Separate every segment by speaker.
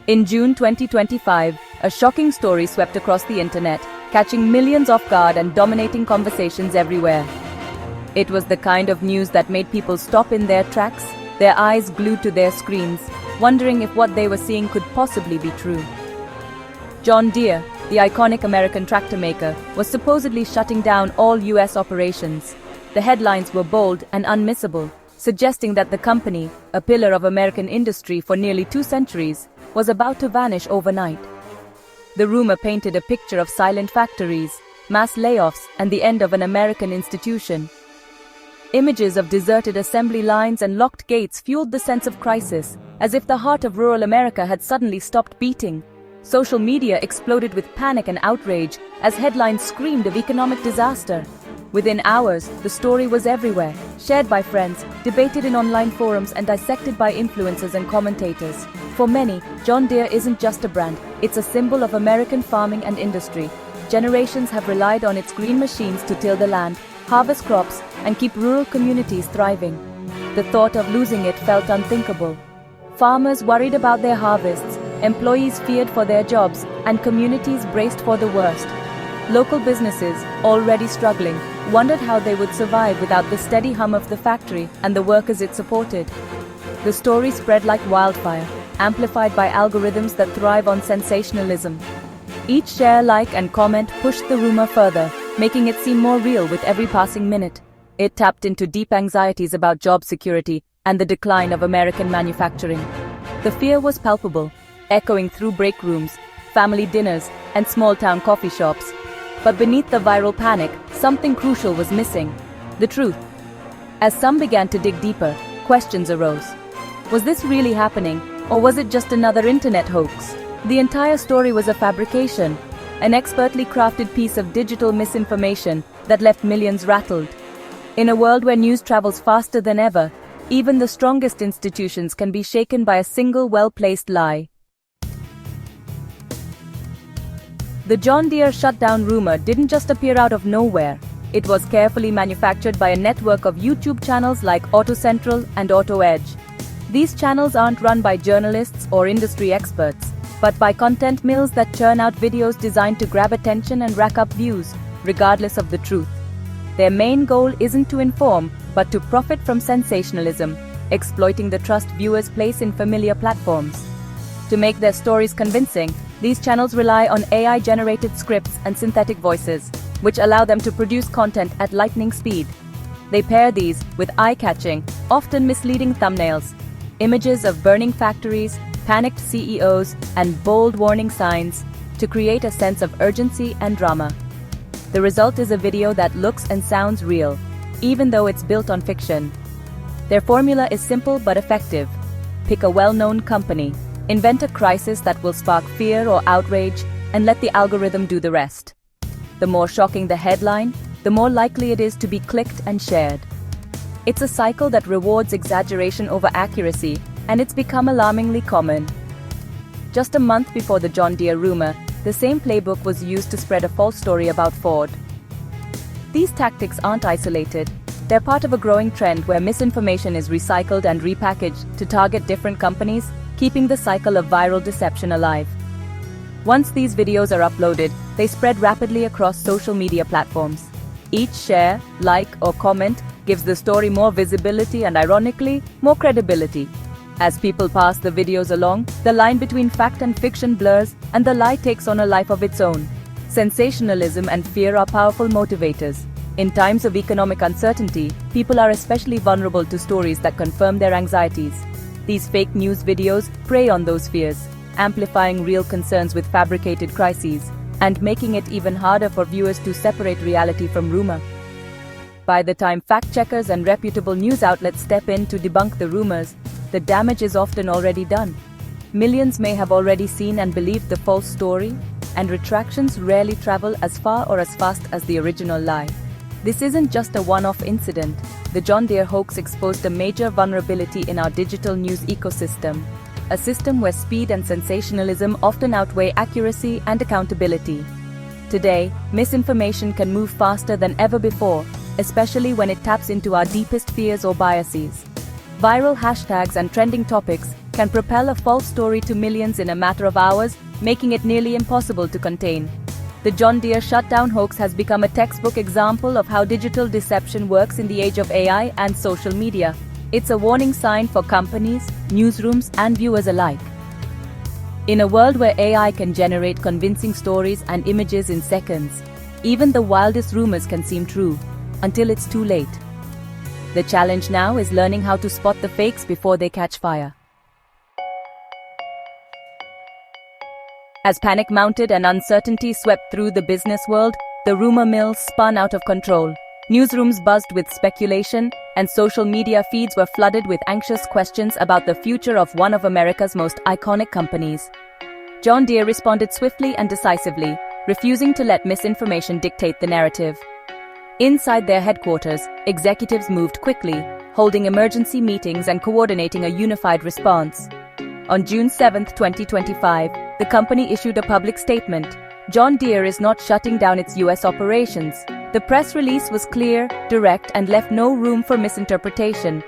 Speaker 1: In June 2025, a shocking story swept across the internet, catching millions off guard and dominating conversations everywhere. It was the kind of news that made people stop in their tracks, their eyes glued to their screens, wondering if what they were seeing could possibly be true. John Deere, the iconic American tractor maker, was supposedly shutting down all US operations. The headlines were bold and unmissable, suggesting that the company, a pillar of American industry for nearly 2 centuries, was about to vanish overnight. The rumor painted a picture of silent factories, mass layoffs, and the end of an American institution. Images of deserted assembly lines and locked gates fueled the sense of crisis, as if the heart of rural America had suddenly stopped beating. Social media exploded with panic and outrage as headlines screamed of economic disaster. Within hours, the story was everywhere, shared by friends, debated in online forums, and dissected by influencers and commentators. For many, John Deere isn't just a brand, it's a symbol of American farming and industry. Generations have relied on its green machines to till the land, harvest crops, and keep rural communities thriving. The thought of losing it felt unthinkable. Farmers worried about their harvests, employees feared for their jobs, and communities braced for the worst. Local businesses, already struggling, wondered how they would survive without the steady hum of the factory and the workers it supported. The story spread like wildfire, amplified by algorithms that thrive on sensationalism. Each share, like, and comment pushed the rumor further, making it seem more real with every passing minute. It tapped into deep anxieties about job security and the decline of American manufacturing. The fear was palpable, echoing through break rooms, family dinners, and small-town coffee shops. But beneath the viral panic, something crucial was missing: the truth. As some began to dig deeper, questions arose. Was this really happening, or was it just another internet hoax? The entire story was a fabrication, an expertly crafted piece of digital misinformation that left millions rattled. In a world where news travels faster than ever, even the strongest institutions can be shaken by a single well-placed lie. The John Deere shutdown rumor didn't just appear out of nowhere. It was carefully manufactured by a network of YouTube channels like Auto Central and Auto Edge. These channels aren't run by journalists or industry experts, but by content mills that churn out videos designed to grab attention and rack up views, regardless of the truth. Their main goal isn't to inform, but to profit from sensationalism, exploiting the trust viewers place in familiar platforms. To make their stories convincing, these channels rely on AI-generated scripts and synthetic voices, which allow them to produce content at lightning speed. They pair these with eye-catching, often misleading thumbnails, images of burning factories, panicked CEOs, and bold warning signs to create a sense of urgency and drama. The result is a video that looks and sounds real, even though it's built on fiction. Their formula is simple but effective. Pick a well-known company, invent a crisis that will spark fear or outrage, and let the algorithm do the rest. The more shocking the headline, the more likely it is to be clicked and shared. It's a cycle that rewards exaggeration over accuracy, and it's become alarmingly common. Just a month before the John Deere rumor, the same playbook was used to spread a false story about Ford. These tactics aren't isolated. They're part of a growing trend where misinformation is recycled and repackaged to target different companies, keeping the cycle of viral deception alive. Once these videos are uploaded, they spread rapidly across social media platforms. Each share, like, or comment gives the story more visibility and, ironically, more credibility. As people pass the videos along, the line between fact and fiction blurs, and the lie takes on a life of its own. Sensationalism and fear are powerful motivators. In times of economic uncertainty, people are especially vulnerable to stories that confirm their anxieties. These fake news videos prey on those fears, amplifying real concerns with fabricated crises, and making it even harder for viewers to separate reality from rumor. By the time fact-checkers and reputable news outlets step in to debunk the rumors, the damage is often already done. Millions may have already seen and believed the false story, and retractions rarely travel as far or as fast as the original lie. This isn't just a one-off incident. The John Deere hoax exposed a major vulnerability in our digital news ecosystem, a system where speed and sensationalism often outweigh accuracy and accountability. Today, misinformation can move faster than ever before, especially when it taps into our deepest fears or biases. Viral hashtags and trending topics can propel a false story to millions in a matter of hours, making it nearly impossible to contain. The John Deere shutdown hoax has become a textbook example of how digital deception works in the age of AI and social media. It's a warning sign for companies, newsrooms, and viewers alike. In a world where AI can generate convincing stories and images in seconds, even the wildest rumors can seem true, until it's too late. The challenge now is learning how to spot the fakes before they catch fire. As panic mounted and uncertainty swept through the business world, the rumor mill spun out of control. Newsrooms buzzed with speculation, and social media feeds were flooded with anxious questions about the future of one of America's most iconic companies. John Deere responded swiftly and decisively, refusing to let misinformation dictate the narrative. Inside their headquarters, executives moved quickly, holding emergency meetings and coordinating a unified response. On June 7, 2025, the company issued a public statement. John Deere is not shutting down its U.S. operations. The press release was clear, direct, and left no room for misinterpretation.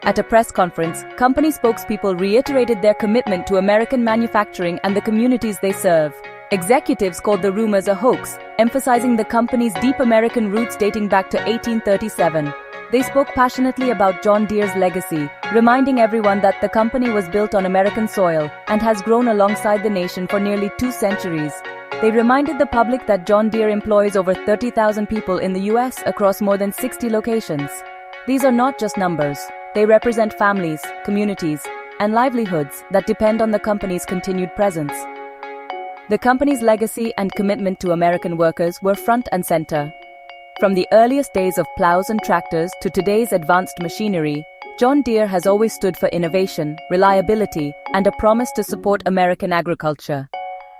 Speaker 1: At a press conference, company spokespeople reiterated their commitment to American manufacturing and the communities they serve. Executives called the rumors a hoax, emphasizing the company's deep American roots dating back to 1837. They spoke passionately about John Deere's legacy, reminding everyone that the company was built on American soil and has grown alongside the nation for nearly 2 centuries. They reminded the public that John Deere employs over 30,000 people in the U.S. across more than 60 locations. These are not just numbers. They represent families, communities, and livelihoods that depend on the company's continued presence. The company's legacy and commitment to American workers were front and center. From the earliest days of plows and tractors to today's advanced machinery, John Deere has always stood for innovation, reliability, and a promise to support American agriculture.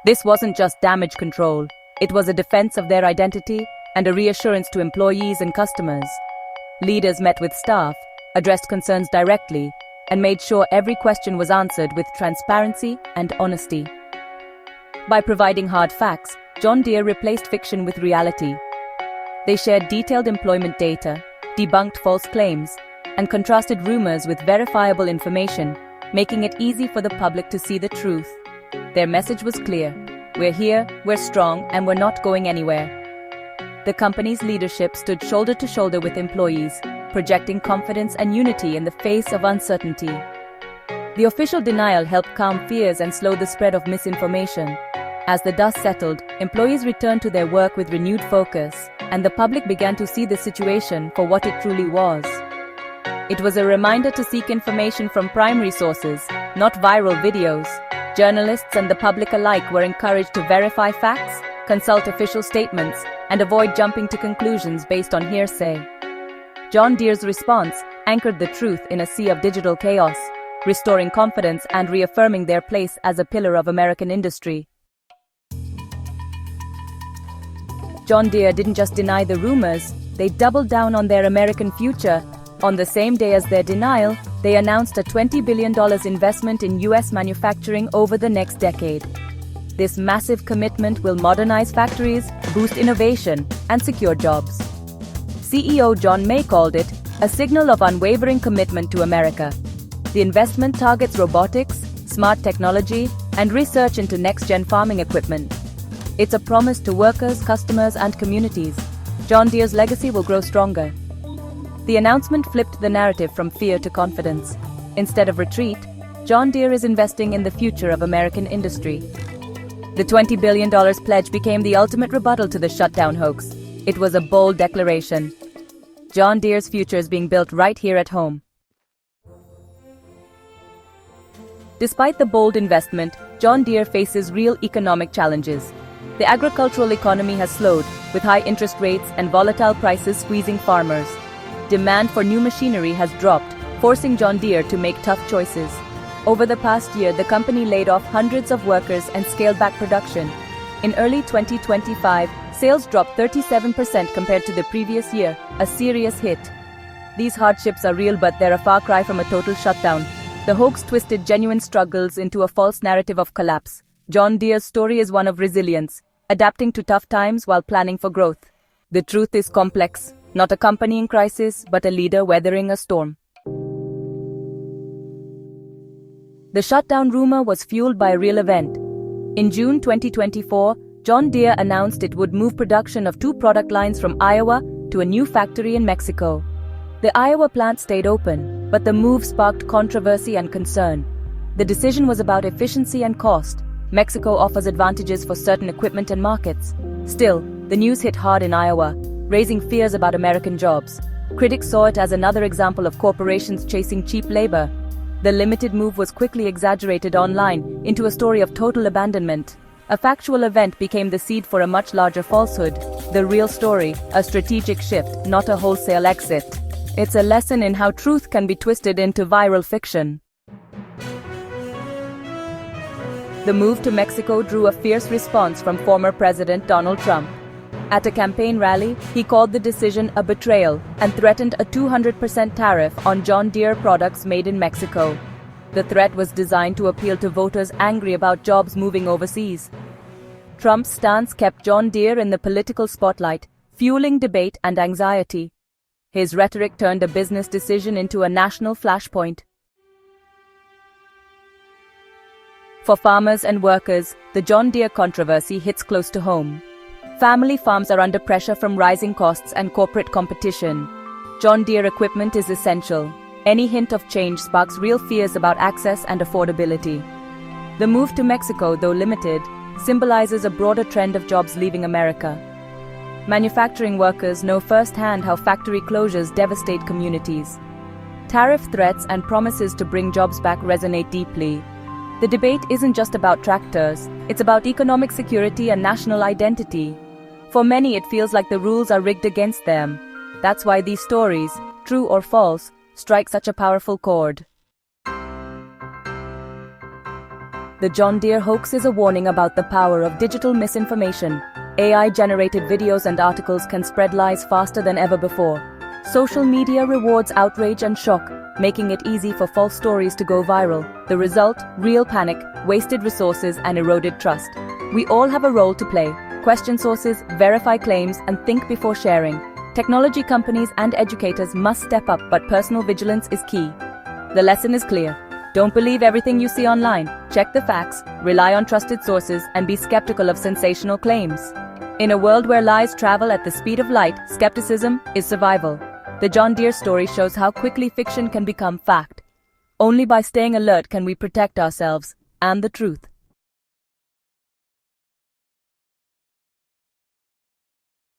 Speaker 1: This wasn't just damage control, it was a defense of their identity and a reassurance to employees and customers. Leaders met with staff, addressed concerns directly, and made sure every question was answered with transparency and honesty. By providing hard facts, John Deere replaced fiction with reality. They shared detailed employment data, debunked false claims, and contrasted rumors with verifiable information, making it easy for the public to see the truth. Their message was clear: we're here, we're strong, and we're not going anywhere. The company's leadership stood shoulder to shoulder with employees, projecting confidence and unity in the face of uncertainty. The official denial helped calm fears and slow the spread of misinformation. As the dust settled, employees returned to their work with renewed focus, and the public began to see the situation for what it truly was. It was a reminder to seek information from primary sources, not viral videos. Journalists and the public alike were encouraged to verify facts, consult official statements, and avoid jumping to conclusions based on hearsay. John Deere's response anchored the truth in a sea of digital chaos, restoring confidence and reaffirming their place as a pillar of American industry. John Deere didn't just deny the rumors, they doubled down on their American future. On the same day as their denial, they announced a $20 billion investment in U.S. manufacturing over the next decade. This massive commitment will modernize factories, boost innovation, and secure jobs. CEO John May called it a signal of unwavering commitment to America. The investment targets robotics, smart technology, and research into next-gen farming equipment. It's a promise to workers, customers, and communities. John Deere's legacy will grow stronger. The announcement flipped the narrative from fear to confidence. Instead of retreat, John Deere is investing in the future of American industry. The $20 billion pledge became the ultimate rebuttal to the shutdown hoax. It was a bold declaration. John Deere's future is being built right here at home. Despite the bold investment, John Deere faces real economic challenges. The agricultural economy has slowed, with high interest rates and volatile prices squeezing farmers. Demand for new machinery has dropped, forcing John Deere to make tough choices. Over the past year, the company laid off hundreds of workers and scaled back production. In early 2025, sales dropped 37% compared to the previous year, a serious hit. These hardships are real, but they're a far cry from a total shutdown. The hoax twisted genuine struggles into a false narrative of collapse. John Deere's story is one of resilience, adapting to tough times while planning for growth. The truth is complex, not a company in crisis, but a leader weathering a storm. The shutdown rumor was fueled by a real event. In June 2024, John Deere announced it would move production of 2 product lines from Iowa to a new factory in Mexico. The Iowa plant stayed open, but the move sparked controversy and concern. The decision was about efficiency and cost. Mexico offers advantages for certain equipment and markets. Still, the news hit hard in Iowa, raising fears about American jobs. Critics saw it as another example of corporations chasing cheap labor. The limited move was quickly exaggerated online into a story of total abandonment. A factual event became the seed for a much larger falsehood. The real story, a strategic shift, not a wholesale exit. It's a lesson in how truth can be twisted into viral fiction. The move to Mexico drew a fierce response from former President Donald Trump. At a campaign rally, he called the decision a betrayal and threatened a 200% tariff on John Deere products made in Mexico. The threat was designed to appeal to voters angry about jobs moving overseas. Trump's stance kept John Deere in the political spotlight, fueling debate and anxiety. His rhetoric turned a business decision into a national flashpoint. For farmers and workers, the John Deere controversy hits close to home. Family farms are under pressure from rising costs and corporate competition. John Deere equipment is essential. Any hint of change sparks real fears about access and affordability. The move to Mexico, though limited, symbolizes a broader trend of jobs leaving America. Manufacturing workers know firsthand how factory closures devastate communities. Tariff threats and promises to bring jobs back resonate deeply. The debate isn't just about tractors, it's about economic security and national identity. For many, it feels like the rules are rigged against them. That's why these stories, true or false, strike such a powerful chord. The John Deere hoax is a warning about the power of digital misinformation. AI-generated videos and articles can spread lies faster than ever before. Social media rewards outrage and shock, making it easy for false stories to go viral. The result, real panic, wasted resources, and eroded trust. We all have a role to play. Question sources, verify claims, and think before sharing. Technology companies and educators must step up, but personal vigilance is key. The lesson is clear. Don't believe everything you see online. Check the facts, rely on trusted sources, and be skeptical of sensational claims. In a world where lies travel at the speed of light, skepticism is survival. The John Deere story shows how quickly fiction can become fact. Only by staying alert can we protect ourselves and the truth.